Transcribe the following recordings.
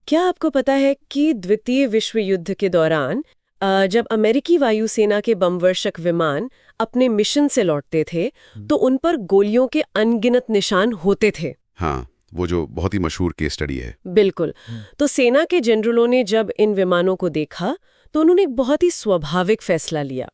क्या आपको पता है कि द्वितीय विश्व युद्ध के दौरान जब अमेरिकी वायुसेना के बमवर्षक विमान अपने मिशन से लौटते थे तो उन पर गोलियों के अनगिनत निशान होते थे। हाँ, वो जो बहुत ही मशहूर केस स्टडी है। बिल्कुल। तो सेना के जनरलों ने जब इन विमानों को देखा तो उन्होंने एक बहुत ही स्वाभाविक फैसला लिया।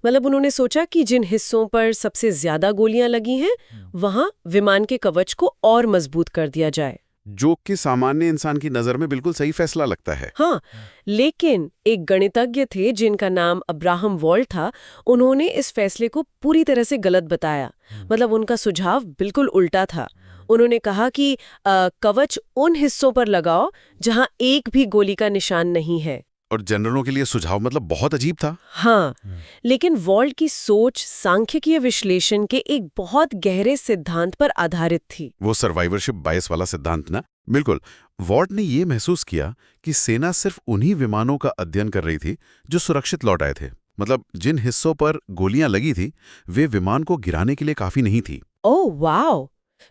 मतलब उन्होंने सोचा कि जिन हिस्सों पर सबसे ज्यादा गोलियां लगी हैं वहां विमान के कवच को और मजबूत कर दिया जाए। जो कि सामान्य इंसान की नजर में बिल्कुल सही फैसला लगता है। हाँ, लेकिन एक गणितज्ञ थे जिनका नाम अब्राहम वॉल्ट था। उन्होंने इस फैसले को पूरी तरह से गलत बताया। मतलब उनका सुझाव बिल्कुल उल्टा था। उन्होंने कहा कि कवच उन हिस्सों पर लगाओ जहां एक भी गोली का निशान नहीं है। और जनरलों के लिए सुझाव मतलब बहुत अजीब था। हाँ, लेकिन वॉल्ट की सोच सांख्यिकीय विश्लेषण के एक बहुत गहरे सिद्धांत पर आधारित थी। वो सर्वाइवरशिप बायस वाला सिद्धांत ना। बिल्कुल। वॉल्ट ने ये महसूस किया कि सेना सिर्फ उन्हीं विमानों का अध्ययन कर रही थी जो सुरक्षित लौट आए थे। मतलब जिन हिस्सों पर गोलियां लगी थी वे विमान को गिराने के लिए काफी नहीं थी। Oh wow!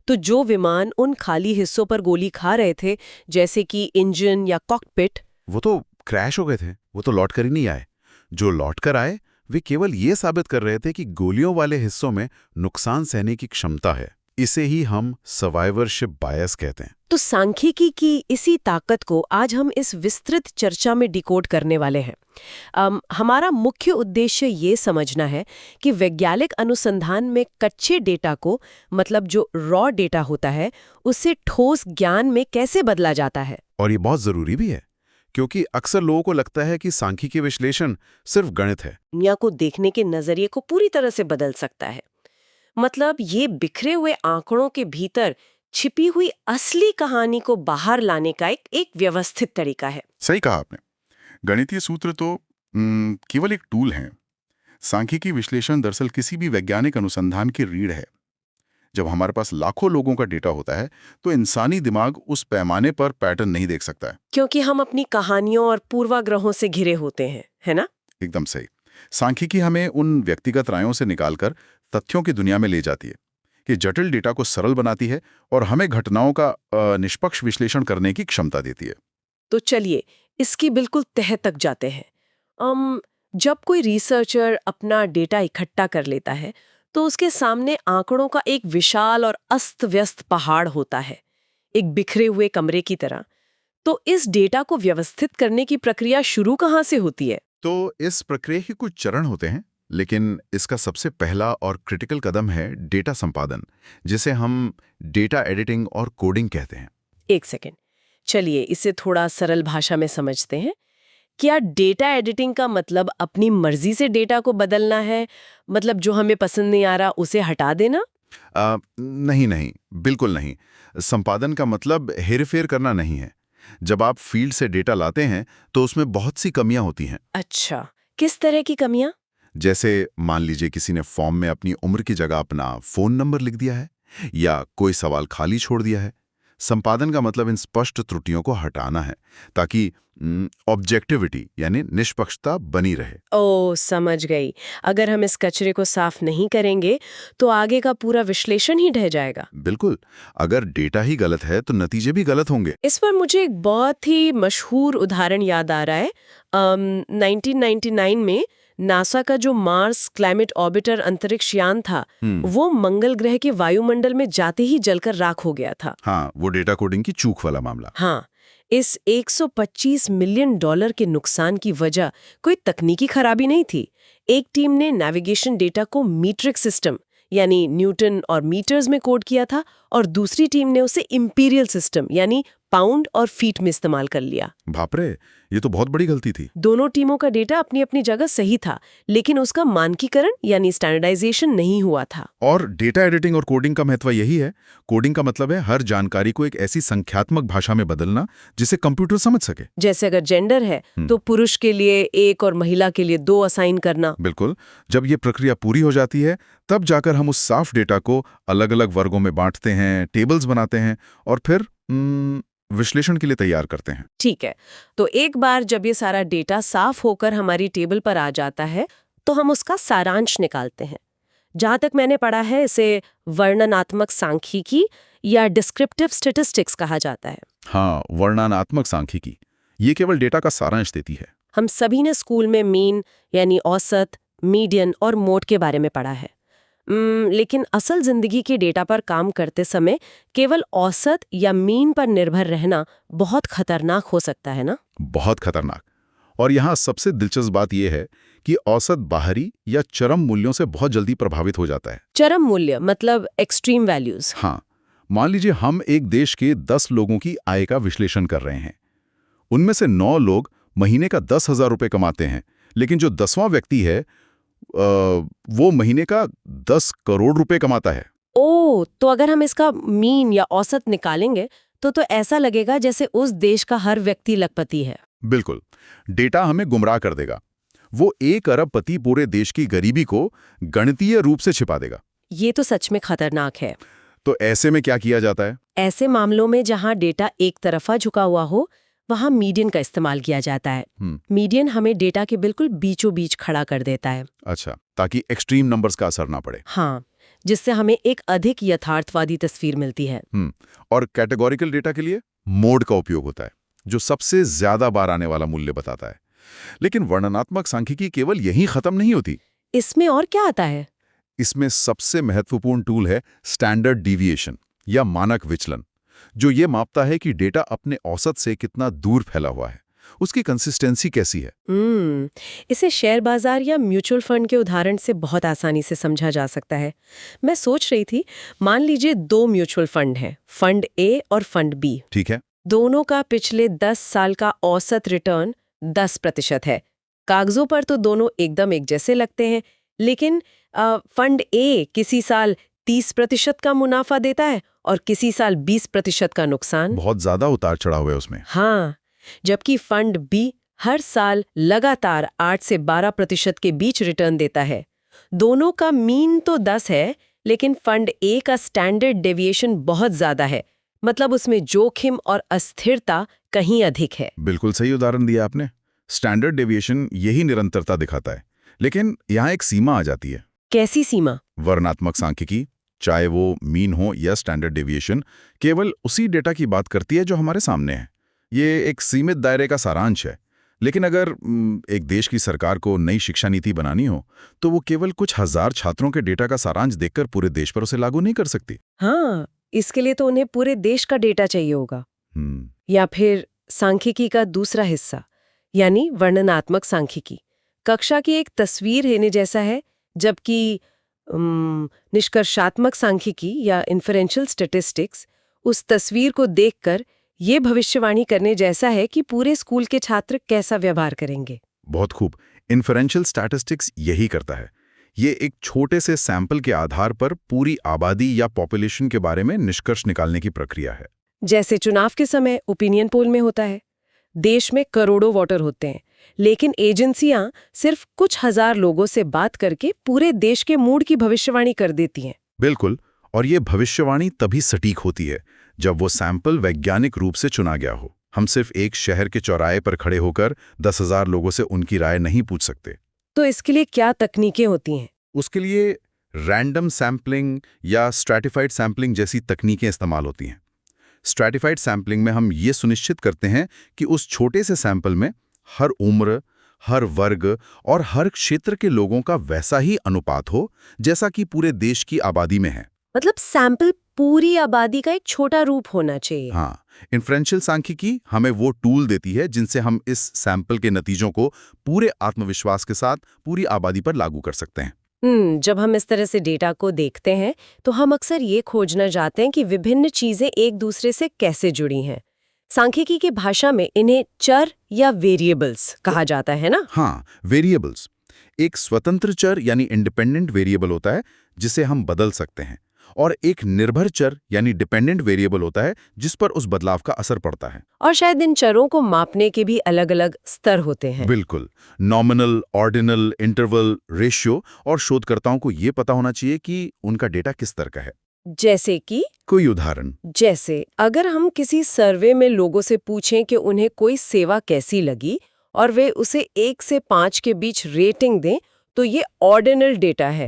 तो जो विमान उन खाली हिस्सों पर गोली खा रहे थे, जैसे कि इंजन या कॉकपिट, वो तो क्रैश हो गए थे। वो तो लौट कर ही नहीं आए। जो लौट कर आए वे केवल ये साबित कर रहे थे कि गोलियों वाले हिस्सों में नुकसान सहने की क्षमता है। इसे ही हम सर्वाइवरशिप बायस कहते हैं। तो सांख्यिकी की इसी ताकत को आज हम इस विस्तृत चर्चा में डिकोड करने वाले हैं। हमारा मुख्य उद्देश्य ये समझना है कि वैज्ञानिक अनुसंधान में कच्चे डेटा को, मतलब जो रॉ डेटा होता है, उसे ठोस ज्ञान में कैसे बदला जाता है। और ये बहुत जरूरी भी है क्योंकि अक्सर लोगों को लगता है कि सांख्यिकीय विश्लेषण सिर्फ गणित है। दुनिया को देखने के नजरिए को पूरी तरह से बदल सकता है। मतलब ये बिखरे हुए आंकड़ों के भीतर छिपी हुई असली कहानी को बाहर लाने का एक व्यवस्थित तरीका है। सही कहा आपने। गणितीय सूत्र तो केवल एक टूल हैं। सांख्यिकी विश्लेषण दरअसल किसी भी वैज्ञानिक अनुसंधान की रीढ़ है। जब हमारे पास लाखों लोगों का डेटा होता है तो इंसानी दिमाग उस पैमाने पर पैटर्न नहीं देख सकता है। क्योंकि हम अपनी कहानियों और पूर्वाग्रहों से घिरे होते हैं, है ना? एकदम सही। सांख्यिकी हमें उन व्यक्तिगत रायों से निकालकर तथ्यों की दुनिया में ले जाती है, कि जटिल डेटा को सरल बनाती है और हमें घटनाओं का निष्पक्ष विश्लेषण करने की क्षमता देती है। तो चलिए इसकी बिल्कुल तह तक जाते हैं। जब कोई रिसर्चर अपना डेटा इकट्ठा कर लेता है तो उसके सामने आंकड़ों का एक विशाल और अस्त व्यस्त पहाड़ होता है, एक बिखरे हुए कमरे की तरह। तो इस डेटा को व्यवस्थित करने की प्रक्रिया शुरू कहाँ से होती है? तो इस प्रक्रिया के कुछ चरण होते हैं, लेकिन इसका सबसे पहला और क्रिटिकल कदम है डेटा संपादन, जिसे हम डेटा एडिटिंग और कोडिंग कहते हैं। एक सेकेंड, चलिए इसे थोड़ा सरल भाषा में समझते हैं। क्या डेटा एडिटिंग का मतलब अपनी मर्जी से डेटा को बदलना है? मतलब जो हमें पसंद नहीं आ रहा उसे हटा देना? नहीं नहीं, बिल्कुल नहीं। संपादन का मतलब हेरफेर करना नहीं है। जब आप फील्ड से डेटा लाते हैं तो उसमें बहुत सी कमियां होती हैं। अच्छा, किस तरह की कमियां? जैसे मान लीजिए किसी ने फॉर्म में अपनी उम्र की जगह अपना फोन नंबर लिख दिया है या कोई सवाल खाली छोड़ दिया है। संपादन का मतलब इन स्पष्ट त्रुटियों को हटाना है ताकि ऑब्जेक्टिविटी यानी निष्पक्षता बनी रहे। ओह, समझ गई। अगर हम इस कचरे को साफ नहीं करेंगे तो आगे का पूरा विश्लेषण ही ढह जाएगा। बिल्कुल। अगर डेटा ही गलत है तो नतीजे भी गलत होंगे। इस पर मुझे एक बहुत ही मशहूर उदाहरण याद आ रहा है। 1999 में नासा का जो मार्स क्लाइमेट ऑर्बिटर अंतरिक्ष यान था, वो मंगल ग्रह के वायुमंडल में जाते ही जलकर राख हो गया था। हाँ, वो डेटा कोडिंग की चूक वाला मामला। हाँ, इस $125 मिलियन के नुकसान की वजह कोई तकनीकी खराबी नहीं थी। एक टीम ने नेविगेशन डेटा को मीट्रिक सिस्टम यानी न्यूटन और मीटर्स में कोड किया था और दूसरी टीम ने उसे इंपीरियल सिस्टम यानी पाउंड और फीट में इस्तेमाल कर लिया। बाप रे, ये तो बहुत बड़ी गलती थी। दोनों टीमों का डेटा अपनी अपनी जगह सही था, लेकिन उसका मानकीकरण यानी स्टैंडर्डाइजेशन नहीं हुआ था। और डेटा एडिटिंग और कोडिंग का महत्व यही है। कोडिंग का मतलब है हर जानकारी को एक ऐसी संख्यात्मक भाषा में बदलना जिसे कंप्यूटर समझ सके। जैसे अगर जेंडर है तो पुरुष के लिए 1 और महिला के लिए 2 असाइन करना। बिल्कुल। जब ये प्रक्रिया पूरी हो जाती है तब जाकर हम उस साफ डेटा को अलग अलग वर्गों में बांटते हैं, टेबल्स बनाते हैं और फिर विश्लेषण के लिए तैयार करते हैं। ठीक है, तो एक बार जब ये सारा डेटा साफ होकर हमारी टेबल पर आ जाता है तो हम उसका सारांश निकालते हैं। जहां तक मैंने पढ़ा है इसे वर्णनात्मक सांख्यिकी या डिस्क्रिप्टिव स्टैटिस्टिक्स कहा जाता है। हाँ, वर्णनात्मक सांख्यिकी ये केवल डेटा का सारांश देती है। हम सभी ने स्कूल में मीन यानी औसत, मीडियन और मोड के बारे में पढ़ा है। लेकिन असल जिंदगी के डेटा पर काम करते समय केवल औसत या मीन पर निर्भर रहना बहुत खतरनाक हो सकता है ना? बहुत खतरनाक। और यहाँ सबसे दिलचस्प बात यह है कि औसत बाहरी या चरम मूल्यों से बहुत जल्दी प्रभावित हो जाता है। चरम मूल्य मतलब एक्सट्रीम वैल्यूज। हाँ, मान लीजिए हम एक देश के 10 लोगों की आय का विश्लेषण कर रहे हैं। उनमें से 9 लोग महीने का 10,000 रुपये कमाते हैं, लेकिन जो 10वां व्यक्ति है वो महीने का 10 करोड़ रुपए कमाता है। ओ, तो अगर हम इसका मीन या औसत निकालेंगे तो ऐसा लगेगा जैसे उस देश का हर व्यक्ति लखपति है। बिल्कुल, डेटा हमें गुमराह कर देगा। वो 1 अरबपति पूरे देश की गरीबी को गणितीय रूप से छिपा देगा। ये तो सच में खतरनाक है। तो ऐसे में क्या किया जाता है? ऐसे मामलों में जहां डेटा एक तरफा झुका हुआ हो, वहां मीडियन का इस्तेमाल किया जाता है। मीडियन हमें डेटा के बिल्कुल बीचों बीच खड़ा कर देता है। अच्छा, ताकि एक्सट्रीम नंबर्स का असर ना पड़े। हाँ, जिससे हमें एक अधिक यथार्थवादी तस्वीर मिलती है। और कैटेगोरिकल डेटा के लिए मोड का उपयोग होता है, जो सबसे ज्यादा बार आने वाला मूल्य बताता है। लेकिन वर्णनात्मक सांख्यिकी केवल यहीं खत्म नहीं होती। इसमें और क्या आता है? इसमें सबसे महत्वपूर्ण टूल है स्टैंडर्ड डिविएशन या मानक विचलन, जो ये मापता है कि डेटा अपने औसत से कितना दूर फैला हुआ है, उसकी कंसिस्टेंसी कैसी है। इसे शेयर बाजार या म्यूचुअल फंड के उदाहरण से बहुत आसानी से समझा जा सकता है। मैं सोच रही थी, मान लीजिए 2 म्यूचुअल फंड हैं, फंड ए और फंड बी। ठीक है। दोनों का पिछले 10 साल का औसत रिटर्न 10% है। कागजों पर तो दोनों एकदम एक जैसे लगते हैं, लेकिन फंड ए किसी साल 30% का मुनाफा देता है और किसी साल 20% का नुकसान। बहुत ज्यादा उतार चढ़ाव है उसमें। हाँ, जबकि फंड बी हर साल लगातार 8 से 12% के बीच रिटर्न देता है। दोनों का मीन तो 10 है, लेकिन फंड ए का स्टैंडर्ड डेविएशन बहुत ज्यादा है, मतलब उसमें जोखिम और अस्थिरता कहीं अधिक है। बिल्कुल सही उदाहरण दिया आपने। स्टैंडर्ड डेविएशन यही निरंतरता दिखाता है, लेकिन यहाँ एक सीमा आ जाती है। कैसी सीमा? वर्णनात्मक सांख्यिकी, चाहे वो मीन हो या स्टैंडर्ड डेविएशन, केवल उसी डेटा की बात करती है जो हमारे सामने है। ये एक सीमित दायरे का सारांश है। लेकिन अगर एक देश की सरकार को नई शिक्षा नीति बनानी हो, तो वो केवल कुछ हजार छात्रों के डेटा का सारांश देखकर पूरे देश पर उसे लागू नहीं कर सकती। हाँ, इसके लिए तो उन्हें पूरे देश का डेटा चाहिए होगा। या फिर सांख्यिकी का दूसरा हिस्सा, यानी वर्णनात्मक सांख्यिकी, कक्षा की एक तस्वीर लेने जैसा है, जबकि निष्कर्षात्मक सांख्यिकी या इन्फरेंशियल स्टैटिस्टिक्स उस तस्वीर को देखकर ये भविष्यवाणी करने जैसा है कि पूरे स्कूल के छात्र कैसा व्यवहार करेंगे। बहुत खूब। इन्फरेंशियल स्टैटिस्टिक्स यही करता है। ये एक छोटे से सैंपल के आधार पर पूरी आबादी या पॉपुलेशन के बारे में निष्कर्ष निकालने की प्रक्रिया है। जैसे चुनाव के समय ओपिनियन पोल में होता है। देश में करोड़ों वोटर होते हैं, लेकिन एजेंसियां सिर्फ कुछ हजार लोगों से बात करके पूरे देश के मूड की भविष्यवाणी कर देती हैं। बिल्कुल, और ये भविष्यवाणी तभी सटीक होती है जब वो सैंपल वैज्ञानिक रूप से चुना गया हो। हम सिर्फ एक शहर के चौराहे पर खड़े होकर 10,000 लोगों से उनकी राय नहीं पूछ सकते। तो इसके लिए क्या तकनीकें होती हैं? उसके लिए रैंडम सैम्पलिंग या स्ट्रैटिफाइड सैम्पलिंग जैसी तकनीकें इस्तेमाल होती हैं। स्ट्रैटिफाइड सैम्पलिंग में हम ये सुनिश्चित करते हैं कि उस छोटे से सैंपल में हर उम्र, हर वर्ग और हर क्षेत्र के लोगों का वैसा ही अनुपात हो जैसा कि पूरे देश की आबादी में है। मतलब सैंपल पूरी आबादी का एक छोटा रूप होना चाहिए। हाँ, इन्फ्रेंशियल सांख्यिकी हमें वो टूल देती है जिनसे हम इस सैंपल के नतीजों को पूरे आत्मविश्वास के साथ पूरी आबादी पर लागू कर सकते हैं। जब हम इस तरह से डेटा को देखते हैं तो हम अक्सर ये खोजना चाहते हैं कि विभिन्न चीजें एक दूसरे से कैसे जुड़ी हैं। सांख्यिकी की भाषा में इन्हें चर या वेरिएबल्स कहा जाता है ना? हाँ, वेरिएबल्स। एक स्वतंत्र चर यानी इंडिपेंडेंट वेरिएबल होता है जिसे हम बदल सकते हैं, और एक निर्भर चर यानी डिपेंडेंट वेरिएबल होता है जिस पर उस बदलाव का असर पड़ता है। और शायद इन चरों को मापने के भी अलग-अलग स्तर होते हैं। बिल्कुल, नॉमिनल, ऑर्डिनल, इंटरवल, रेशियो, और शोधकर्ताओं को ये पता होना चाहिए कि उनका डेटा किस तरह का है। जैसे कि कोई उदाहरण? जैसे अगर हम किसी सर्वे में लोगों से पूछें कि उन्हें कोई सेवा कैसी लगी और वे उसे 1 से 5 के बीच रेटिंग दें, तो ये ऑर्डिनल डेटा है।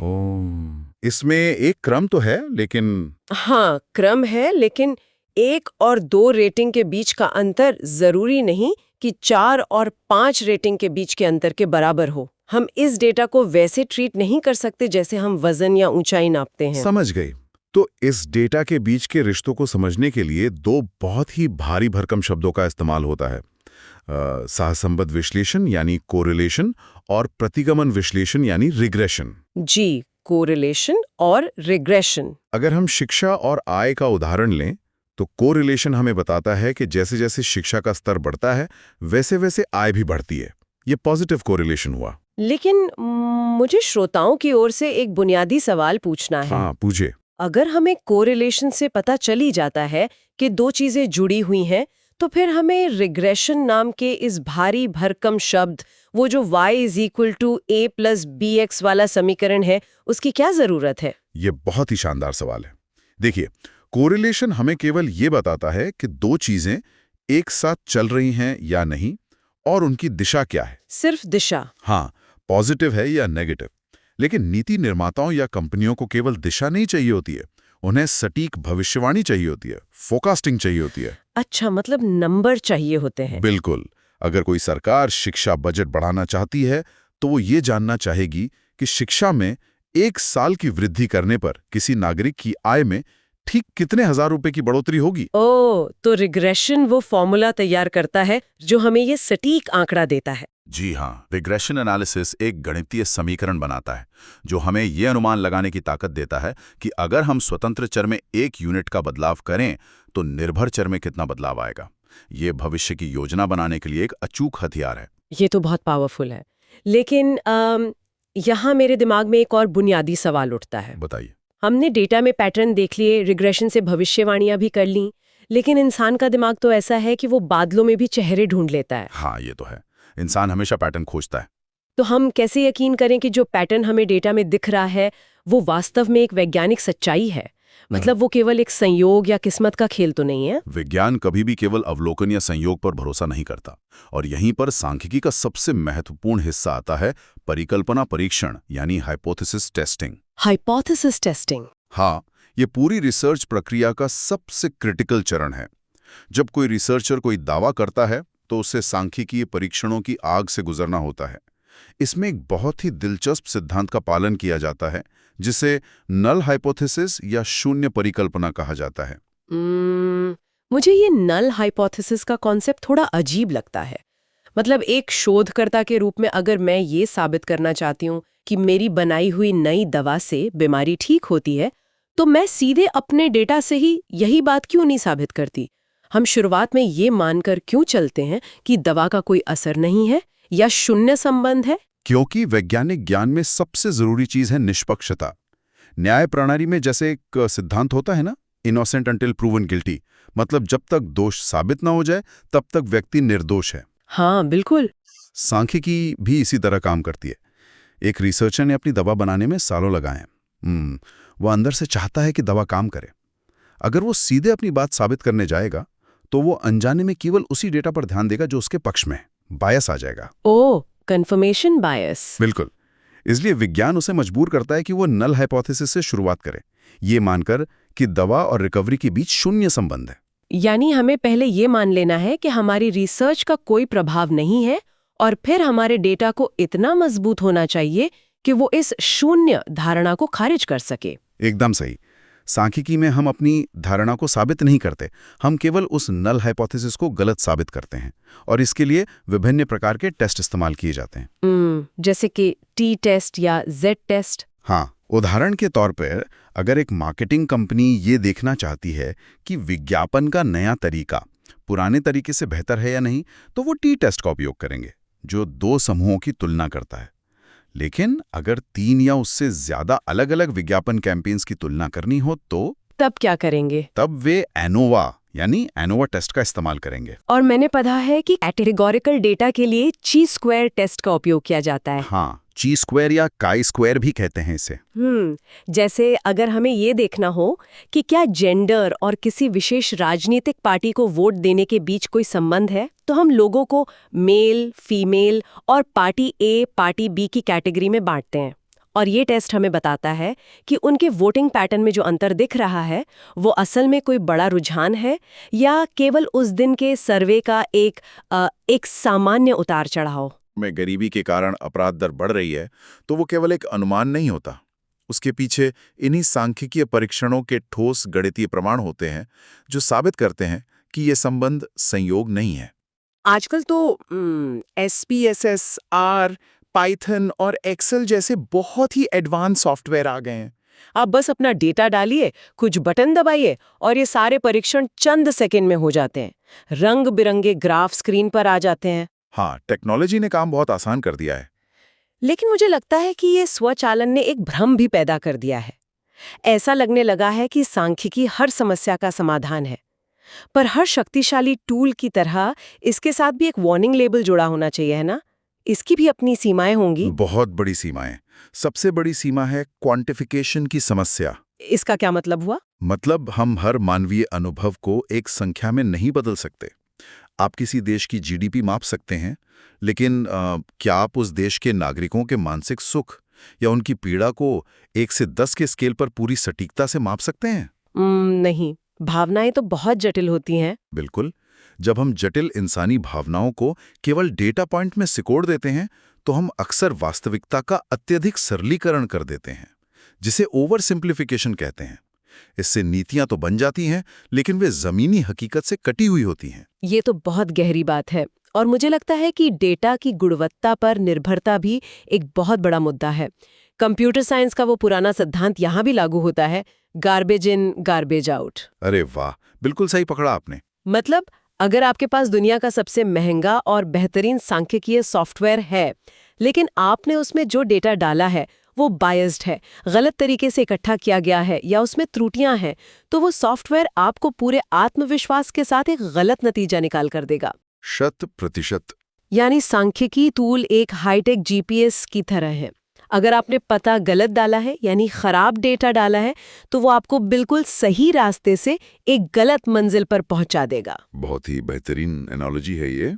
इसमें एक क्रम तो है, लेकिन हाँ, क्रम है, लेकिन 1 और 2 रेटिंग के बीच का अंतर जरूरी नहीं कि 4 और 5 रेटिंग के बीच के अंतर के बराबर हो। हम इस डेटा को वैसे ट्रीट नहीं कर सकते जैसे हम वजन या ऊंचाई नापते हैं। समझ गई। तो इस डेटा के बीच के रिश्तों को समझने के लिए 2 बहुत ही भारी भरकम शब्दों का इस्तेमाल होता है, सहसंबंध विश्लेषण यानी कोरिलेशन और प्रतिगमन विश्लेषण यानी रिग्रेशन। जी, कोरिलेशन और रिग्रेशन। अगर हम शिक्षा और आय का उदाहरण लें तो कोरिलेशन हमें बताता है कि जैसे जैसे शिक्षा का स्तर बढ़ता है वैसे वैसे आय भी बढ़ती है। ये पॉजिटिव कोरिलेशन हुआ। लेकिन मुझे श्रोताओं की ओर से एक बुनियादी सवाल पूछना है। हाँ, पूछिए। अगर हमें कोरिलेशन से पता चली जाता है कि 2 चीजें जुड़ी हुई हैं, तो फिर हमें रिग्रेशन नाम के इस भारी भरकम शब्द, वो जो y = a + bx वाला समीकरण है, उसकी क्या जरूरत है? ये बहुत ही शानदार सवाल है। देखिए, कोरिलेशन हमें केवल ये बताता है कि 2 चीजें एक साथ चल रही हैं या नहीं और उनकी दिशा क्या है। सिर्फ दिशा? हाँ, पॉजिटिव है या नेगेटिव। लेकिन नीति निर्माताओं या कंपनियों को केवल दिशा नहीं चाहिए होती है, उन्हें सटीक भविष्यवाणी चाहिए होती है, फोरकास्टिंग चाहिए होती है। अच्छा, मतलब नंबर चाहिए होते हैं। बिल्कुल। अगर कोई सरकार शिक्षा बजट बढ़ाना चाहती है तो वो ये जानना चाहेगी कि शिक्षा में 1 साल की वृद्धि करने पर किसी नागरिक की आय में ठीक कितने हजार रुपए की बढ़ोतरी होगी। ओह, तो रिग्रेशन वो फॉर्मूला तैयार करता है जो हमें ये सटीक आंकड़ा देता है। जी हाँ, रिग्रेशन एनालिसिस एक गणितीय समीकरण बनाता है जो हमें ये अनुमान लगाने की ताकत देता है कि अगर हम स्वतंत्र चर में 1 यूनिट का बदलाव करें तो निर्भर चर में कितना बदलाव आएगा। ये भविष्य की योजना बनाने के लिए एक अचूक हथियार है। ये तो बहुत पावरफुल है। लेकिन यहाँ मेरे दिमाग में एक और बुनियादी सवाल उठता है। बताइए। हमने डेटा में पैटर्न देख लिए, रिग्रेशन से भविष्यवाणियां भी कर लीं, लेकिन इंसान का दिमाग तो ऐसा है कि वो बादलों में भी चेहरे ढूंढ लेता है। हाँ, ये तो है। इंसान हमेशा पैटर्न खोजता है। तो हम कैसे यकीन करें कि जो पैटर्न हमें डेटा में दिख रहा है वो वास्तव में एक वैज्ञानिक सच्चाई है? मतलब वो केवल एक संयोग या किस्मत का खेल तो नहीं है? विज्ञान कभी भी केवल अवलोकन या संयोग पर भरोसा नहीं करता और यहीं पर सांख्यिकी का सबसे महत्वपूर्ण हिस्सा आता है, परिकल्पना परीक्षण यानी हाइपोथेसिस टेस्टिंग। Hypothesis testing? हाँ, ये पूरी रिसर्च प्रक्रिया का सबसे क्रिटिकल चरण है। जब कोई रिसर्चर कोई दावा करता है तो उसे सांख्यिकीय परीक्षणों की आग से गुजरना होता है। इसमें एक बहुत ही दिलचस्प सिद्धांत का पालन किया जाता है जिसे नल हाइपोथेसिस या शून्य परिकल्पना कहा जाता है। मुझे ये नल हाइपोथेसिस का कॉन्सेप्ट थोड़ा अजीब लगता है। मतलब एक शोधकर्ता के रूप में अगर मैं ये साबित करना चाहती हूँ कि मेरी बनाई हुई नई दवा से बीमारी ठीक होती है, तो मैं सीधे अपने डेटा से ही यही बात क्यों नहीं साबित करती? हम शुरुआत में ये मानकर क्यों चलते हैं कि दवा का कोई असर नहीं है या शून्य संबंध है? क्योंकि वैज्ञानिक ज्ञान में सबसे जरूरी चीज है निष्पक्षता। न्याय प्रणाली में जैसे एक सिद्धांत होता है ना, इनोसेंट अंटिल प्रूवन गिल्टी, मतलब जब तक दोष साबित ना हो जाए तब तक व्यक्ति निर्दोष है। हाँ, बिल्कुल। सांख्यिकी भी इसी तरह काम करती है। एक रिसर्चर ने अपनी दवा बनाने में सालों लगाए। वो अंदर से चाहता है कि दवा काम करे। अगर वो सीधे अपनी बात साबित करने जाएगा तो वो अनजाने में केवल उसी डेटा पर ध्यान देगा जो उसके पक्ष में है। बायस आ जाएगा। ओह, कंफर्मेशन बायस। बिल्कुल। इसलिए विज्ञान उसे मजबूर करता है कि वो नल हाइपोथेसिस से शुरुआत करे, ये मानकर कि दवा और रिकवरी के बीच शून्य संबंध है। यानी हमें पहले ये मान लेना है कि हमारी रिसर्च का कोई प्रभाव नहीं है और फिर हमारे डेटा को इतना मजबूत होना चाहिए कि वो इस शून्य धारणा को खारिज कर सके। एकदम सही। सांख्यिकी में हम अपनी धारणा को साबित नहीं करते, हम केवल उस नल हाइपोथेसिस को गलत साबित करते हैं और इसके लिए विभिन्न प्रकार के टेस्ट इस्तेमाल किए जाते हैं। जैसे कि टी टेस्ट या जेड टेस्ट। हाँ, उदाहरण के तौर पर अगर एक मार्केटिंग कंपनी ये देखना चाहती है कि विज्ञापन का नया तरीका पुराने तरीके से बेहतर है या नहीं, तो वो टी टेस्ट का उपयोग करेंगे जो 2 समूहों की तुलना करता है। लेकिन अगर 3 या उससे ज्यादा अलग अलग विज्ञापन कैंपेन्स की तुलना करनी हो तो तब क्या करेंगे? तब वे एनोवा यानी एनोवा टेस्ट का इस्तेमाल करेंगे। और मैंने पढ़ा है कि कैटेगोरिकल डेटा के लिए ची स्क्वायर टेस्ट का उपयोग किया जाता है। हाँ, ची स्क्वायर या काई स्क्वायर भी कहते हैं इसे। जैसे अगर हमें ये देखना हो कि क्या जेंडर और किसी विशेष राजनीतिक पार्टी को वोट देने के बीच कोई संबंध है, तो हम लोगों को मेल, फीमेल और पार्टी ए, पार्टी बी की कैटेगरी में बांटते हैं और ये टेस्ट हमें बताता है कि उनके वोटिंग पैटर्न में जो अंतर दिख रहा है वो असल में कोई बड़ा रुझान है या केवल उस दिन के सर्वे का एक सामान्य उतार चढ़ाव। में गरीबी के कारण अपराध दर बढ़ रही है तो वो केवल एक अनुमान नहीं होता, उसके पीछे इन्हीं सांख्यिकीय परीक्षणों के ठोस गणितीय प्रमाण होते हैं जो साबित करते हैं कि ये संबंध संयोग नहीं है। आजकल तो SPSS, R, पाइथन और एक्सेल जैसे बहुत ही एडवांस सॉफ्टवेयर आ गए हैं। आप बस अपना डेटा डालिए, कुछ बटन दबाइए और ये सारे परीक्षण चंद सेकंड में हो जाते हैं। रंग बिरंगे ग्राफ स्क्रीन पर आ जाते हैं। हाँ, टेक्नोलॉजी ने काम बहुत आसान कर दिया है। लेकिन मुझे लगता है कि ये स्वचालन ने एक भ्रम भी पैदा कर दिया है। ऐसा लगने लगा है कि सांख्यिकी हर समस्या का समाधान है, पर हर शक्तिशाली टूल की तरह इसके साथ भी एक वार्निंग लेबल जुड़ा होना चाहिए, है ना? इसकी भी अपनी सीमाएं होंगी। बहुत बड़ी सीमाएं। सबसे बड़ी सीमा है क्वांटिफिकेशन की समस्या। इसका क्या मतलब हुआ? मतलब हम हर मानवीय अनुभव को एक संख्या में नहीं बदल सकते। आप किसी देश की जीडीपी माप सकते हैं, लेकिन क्या आप उस देश के नागरिकों के मानसिक सुख या उनकी पीड़ा को 1 से 10 के स्केल पर पूरी सटीकता से माप सकते हैं? नहीं, भावनाएं तो बहुत जटिल होती हैं। बिल्कुल। जब हम जटिल इंसानी भावनाओं को केवल डेटा पॉइंट में सिकोड़ देते हैं तो हम अक्सर वास्तविकता का अत्यधिक सरलीकरण कर देते हैं, जिसे ओवर सिंप्लीफिकेशन कहते हैं। इससे नीतियां तो बन जाती हैं, लेकिन वे जमीनी हकीकत से कटी हुई होती हैं। ये तो बहुत गहरी बात है और मुझे लगता है कि डेटा की गुणवत्ता पर निर्भरता भी एक बहुत बड़ा मुद्दा है। कंप्यूटर साइंस का वो पुराना सिद्धांत यहाँ भी लागू होता है, गार्बेज इन गार्बेज आउट। अरे वाह, बिल्कुल सही पकड़ा आपने। मतलब अगर आपके पास दुनिया का सबसे महंगा और बेहतरीन सांख्यिकीय सॉफ्टवेयर है, लेकिन आपने उसमें जो डेटा डाला है वो बायस्ड है, गलत तरीके से इकट्ठा किया गया है या उसमें त्रुटियां हैं, तो वो सॉफ्टवेयर आपको पूरे आत्मविश्वास के साथ एक गलत नतीजा निकाल कर देगा। 100%। यानी सांख्यिकी टूल एक हाईटेक GPS की तरह है। अगर आपने पता गलत डाला है, यानी खराब डेटा डाला है, तो वो आपको बिल्कुल सही रास्ते से एक गलत मंजिल पर पहुंचा देगा। बहुत ही बेहतरीन एनालॉजी है ये।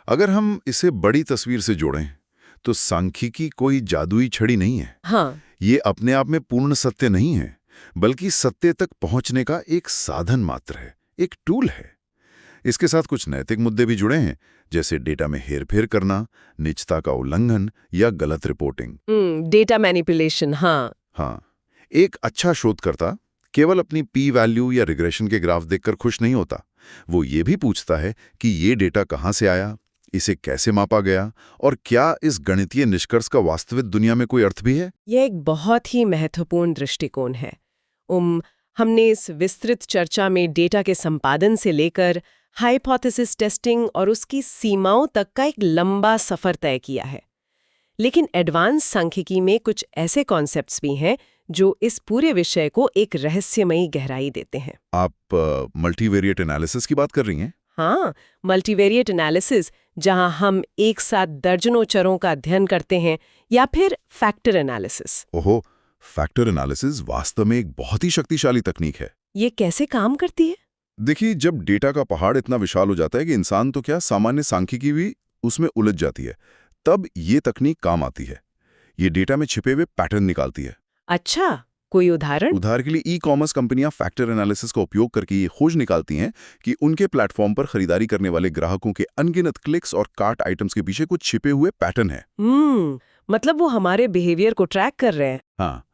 अगर हम इसे बड़ी तस्वीर से जोड़ें तो सांख्यिकी कोई जादुई छड़ी नहीं है। हाँ, ये अपने आप में पूर्ण सत्य नहीं है, बल्कि सत्य तक पहुंचने का एक साधन मात्र है, एक टूल है। इसके साथ कुछ नैतिक मुद्दे भी जुड़े हैं, जैसे डेटा में हेरफेर करना, निजता का उल्लंघन या गलत रिपोर्टिंग। Data manipulation. हाँ, एक अच्छा शोधकर्ता केवल अपनी पी वैल्यू या रिग्रेशन के ग्राफ देखकर खुश नहीं होता। वो ये भी पूछता है कि ये डेटा कहाँ से आया, इसे कैसे मापा गया और क्या इस गणितीय निष्कर्ष का वास्तविक दुनिया में कोई अर्थ भी है। यह एक बहुत ही महत्वपूर्ण दृष्टिकोण है। हमने इस विस्तृत चर्चा में डेटा के संपादन से लेकर हाइपोथेसिस टेस्टिंग और उसकी सीमाओं तक का एक लंबा सफर तय किया है। लेकिन एडवांस सांख्यिकी में कुछ ऐसे कॉन्सेप्ट्स भी हैं जो इस पूरे विषय को एक रहस्यमयी गहराई देते हैं। आप मल्टीवेरिएट एनालिसिस की बात कर रही हैं? हाँ, मल्टीवेरिएट एनालिसिस, जहां हम एक साथ दर्जनों चरों का अध्ययन करते हैं, या फिर फैक्टर एनालिसिस। ओहो, फैक्टर एनालिसिस वास्तव में एक बहुत ही शक्तिशाली तकनीक है। ये कैसे काम करती है? देखिए, जब डेटा का पहाड़ इतना विशाल हो जाता है कि इंसान तो क्या, सामान्य सांख्यिकी भी उसमें उलझ जाती है, तब ये तकनीक काम आती है। ये डेटा में छिपे हुए पैटर्न निकालती है। अच्छा, कोई उदाहरण? उदाहरण के लिए ई-कॉमर्स कंपनियां फैक्टर एनालिसिस का उपयोग करके ये खोज निकालती हैं कि उनके प्लेटफॉर्म पर खरीदारी करने वाले ग्राहकों के अनगिनत क्लिक्स और कार्ट आइटम्स के पीछे कुछ छिपे हुए पैटर्न है। मतलब वो हमारे बिहेवियर को ट्रैक कर रहे हैं। हाँ,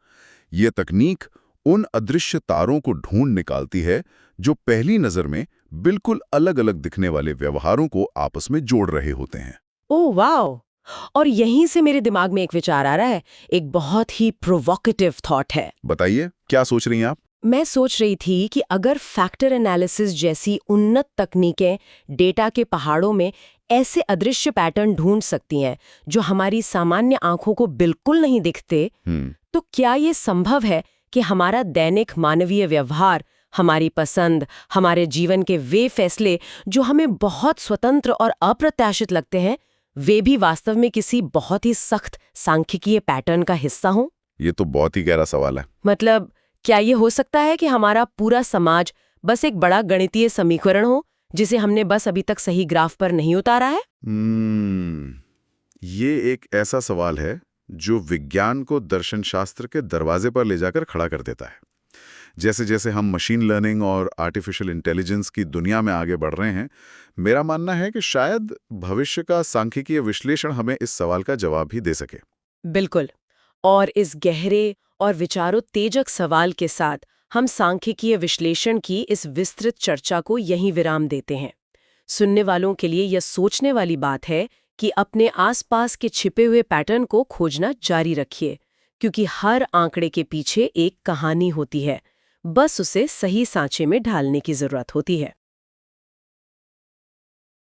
ये तकनीक उन अदृश्य तारों को ढूंढ निकालती है जो पहली नजर में बिल्कुल अलग-अलग दिखने वाले व्यवहारों को आपस में जोड़ रहे होते हैं। Oh wow! और यहीं से मेरे दिमाग में एक विचार आ रहा है, एक बहुत ही प्रोवोकेटिव थॉट है। बताइए, क्या सोच रही हैं आप? मैं सोच रही थी कि अगर फैक्टर एनालिसिस जैसी उन्नत तकनीकें डेटा के पहाड़ों में ऐसे अदृश्य पैटर्न ढूंढ सकती हैं जो हमारी सामान्य आंखों को बिल्कुल नहीं दिखते, तो क्या ये संभव है कि हमारा दैनिक मानवीय व्यवहार, हमारी पसंद, हमारे जीवन के वे फैसले जो हमें बहुत स्वतंत्र और अप्रत्याशित लगते हैं, वे भी वास्तव में किसी बहुत ही सख्त सांख्यिकीय पैटर्न का हिस्सा हों? ये तो बहुत ही गहरा सवाल है। मतलब क्या ये हो सकता है कि हमारा पूरा समाज बस एक बड़ा गणितीय समीकरण हो जिसे हमने बस अभी तक सही ग्राफ पर नहीं उतारा है? ये एक ऐसा सवाल है जो विज्ञान को दर्शनशास्त्र के दरवाजे पर ले जाकर खड़ा कर देता है। जैसे जैसे हम मशीन लर्निंग और आर्टिफिशियल इंटेलिजेंस की दुनिया में आगे बढ़ रहे हैं, मेरा मानना है कि शायद भविष्य का सांख्यिकीय विश्लेषण हमें इस सवाल का जवाब भी दे सके। बिल्कुल। और इस गहरे और विचारोत्तेजक सवाल के साथ हम सांख्यिकीय विश्लेषण की इस विस्तृत चर्चा को यहीं विराम देते हैं। सुनने वालों के लिए यह सोचने वाली बात है कि अपने आसपास के छिपे हुए पैटर्न को खोजना जारी रखिए, क्योंकि हर आंकड़े के पीछे एक कहानी होती है, बस उसे सही सांचे में ढालने की जरूरत होती है।